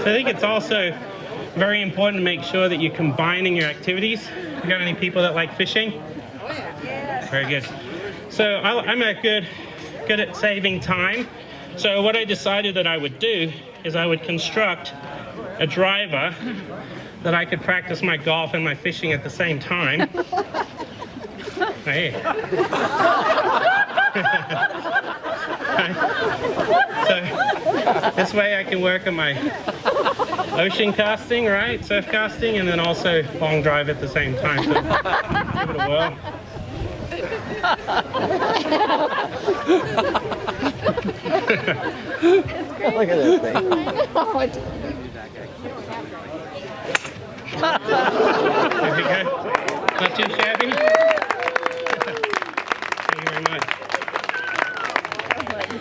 I think it's also very important to make sure that you're combining your activities. You got any people that like fishing? Very good. So I'm good at saving time. So what I decided that I would do is I would construct a driver that I could practice my golf and my fishing at the same time. Hey. So this way I can work on my ocean casting, right? Surf casting, and then also long drive at the same time. So give it a whirl. Look at this thing. There we go. Not too shabby.